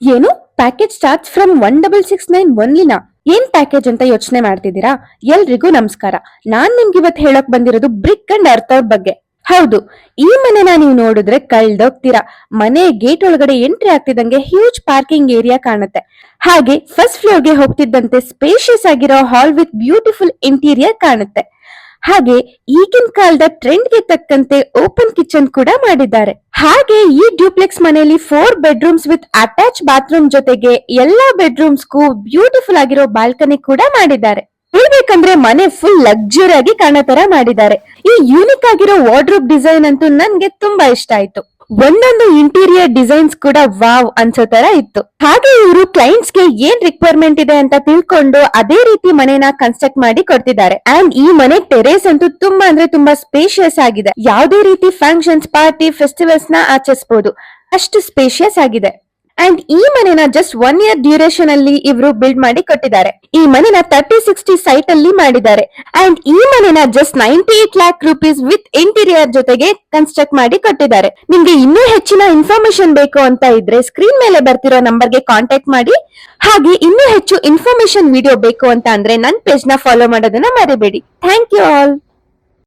ಏನು package starts from 1669 ಒನ್ಲಿನ? ಏನ್ package ಅಂತ ಯೋಚನೆ ಮಾಡ್ತಿದ್ದೀರಾ? ಎಲ್ರಿಗೂ ನಮಸ್ಕಾರ. ನಾನ್ ನಿಮ್ಗೆ ಇವತ್ತು ಹೇಳಕ್ ಬಂದಿರೋದು ಬ್ರಿಕ್ ಅಂಡ್ ಅರ್ತ್ ಅವ್ರ ಬಗ್ಗೆ. ಹೌದು, ಈ ಮನೆನ ನೀವು ನೋಡಿದ್ರೆ ಕಳ್ದೋಗ್ತೀರಾ. ಮನೆ ಗೇಟ್ ಒಳಗಡೆ ಎಂಟ್ರಿ ಆಗ್ತಿದ್ದಂಗೆ ಹ್ಯೂಜ್ ಪಾರ್ಕಿಂಗ್ ಏರಿಯಾ ಕಾಣುತ್ತೆ. ಹಾಗೆ ಫಸ್ಟ್ ಫ್ಲೋರ್ಗೆ ಹೋಗ್ತಿದ್ದಂತೆ ಸ್ಪೇಷಿಯಸ್ ಆಗಿರೋ ಹಾಲ್ ವಿತ್ ಬ್ಯೂಟಿಫುಲ್ ಇಂಟೀರಿಯರ್ ಕಾಣುತ್ತೆ. ಹಾಗೆ ಈಗಿನ ಕಾಲದ ಟ್ರೆಂಡ್ ಗೆ ತಕ್ಕಂತೆ ಓಪನ್ ಕಿಚನ್ ಕೂಡ ಮಾಡಿದ್ದಾರೆ. ಹಾಗೆ ಈ ಡ್ಯೂಪ್ಲೆಕ್ಸ್ ಮನೆಯಲ್ಲಿ 4 ಬೆಡ್ರೂಮ್ಸ್ ವಿತ್ ಅಟ್ಯಾಚ್ ಬಾತ್ರೂಮ್ ಜೊತೆಗೆ ಎಲ್ಲಾ ಬೆಡ್ರೂಮ್ಸ್ಗೂ ಬ್ಯೂಟಿಫುಲ್ ಆಗಿರೋ ಬಾಲ್ಕನಿ ಕೂಡ ಮಾಡಿದ್ದಾರೆ. ಹೇಳ್ಬೇಕಂದ್ರೆ ಮನೆ ಫುಲ್ ಲಕ್ಸುರಿ ಆಗಿ ಕಾಣೋ ತರ ಮಾಡಿದ್ದಾರೆ. ಈ ಯೂನಿಕ್ ಆಗಿರೋ ವಾರ್ಡ್ರೋಬ್ ಡಿಸೈನ್ ಅಂತೂ ನನ್ಗೆ ತುಂಬಾ ಇಷ್ಟ ಆಯ್ತು. ಒಂದೊಂದು ಇಂಟೀರಿಯರ್ ಡಿಸೈನ್ಸ್ ಕೂಡ ವಾವ್ ಅನ್ಸೋ ತರ ಇತ್ತು. ಹಾಗೆ ಇವರು ಕ್ಲೈಂಟ್ಸ್ ಗೆ ಏನ್ ರಿಕ್ವೈರ್ಮೆಂಟ್ ಇದೆ ಅಂತ ತಿಳ್ಕೊಂಡು ಅದೇ ರೀತಿ ಮನೆನ ಕನ್ಸ್ಟ್ರಕ್ಟ್ ಮಾಡಿ ಕೊಡ್ತಿದ್ದಾರೆ. ಅಂಡ್ ಈ ಮನೆ ಟೆರೇಸ್ ಅಂತೂ ತುಂಬಾ ಅಂದ್ರೆ ತುಂಬಾ ಸ್ಪೇಷಿಯಸ್ ಆಗಿದೆ. ಯಾವುದೇ ರೀತಿ ಫಂಕ್ಷನ್ಸ್, ಪಾರ್ಟಿ, ಫೆಸ್ಟಿವಲ್ಸ್ ನ ಆಚರಿಸಬಹುದು, ಅಷ್ಟು ಸ್ಪೇಷಿಯಸ್ ಆಗಿದೆ. ಅಂಡ್ ಈ ಮನೆನ ಜಸ್ಟ್ 1 year ಡ್ಯೂರೇಷನ್ ಅಲ್ಲಿ ಇವರು ಬಿಲ್ಡ್ ಮಾಡಿ ಕೊಟ್ಟಿದ್ದಾರೆ. ಈ ಮನೆನ 30-60 ಸೈಟ್ ಅಲ್ಲಿ ಮಾಡಿದ್ದಾರೆ. ಅಂಡ್ ಈ ಮನೆನ just 98 lakh rupees with interior ಜೊತೆಗೆ ಕನ್ಸ್ಟ್ರಕ್ಟ್ ಮಾಡಿ ಕೊಟ್ಟಿದ್ದಾರೆ. ನಿಮ್ಗೆ ಇನ್ನೂ ಹೆಚ್ಚಿನ ಇನ್ಫಾರ್ಮೇಶನ್ ಬೇಕು ಅಂತ ಇದ್ರೆ ಸ್ಕ್ರೀನ್ ಮೇಲೆ ಬರ್ತಿರೋ ನಂಬರ್ಗೆ ಕಾಂಟ್ಯಾಕ್ಟ್ ಮಾಡಿ. ಹಾಗೆ ಇನ್ನೂ ಹೆಚ್ಚು ಇನ್ಫಾರ್ಮೇಶನ್ ವಿಡಿಯೋ ಬೇಕು ಅಂತ ಅಂದ್ರೆ ನನ್ನ ಪೇಜ್ ನ ಫಾಲೋ ಮಾಡೋದನ್ನ ಮರಿಬೇಡಿ. Thank you all.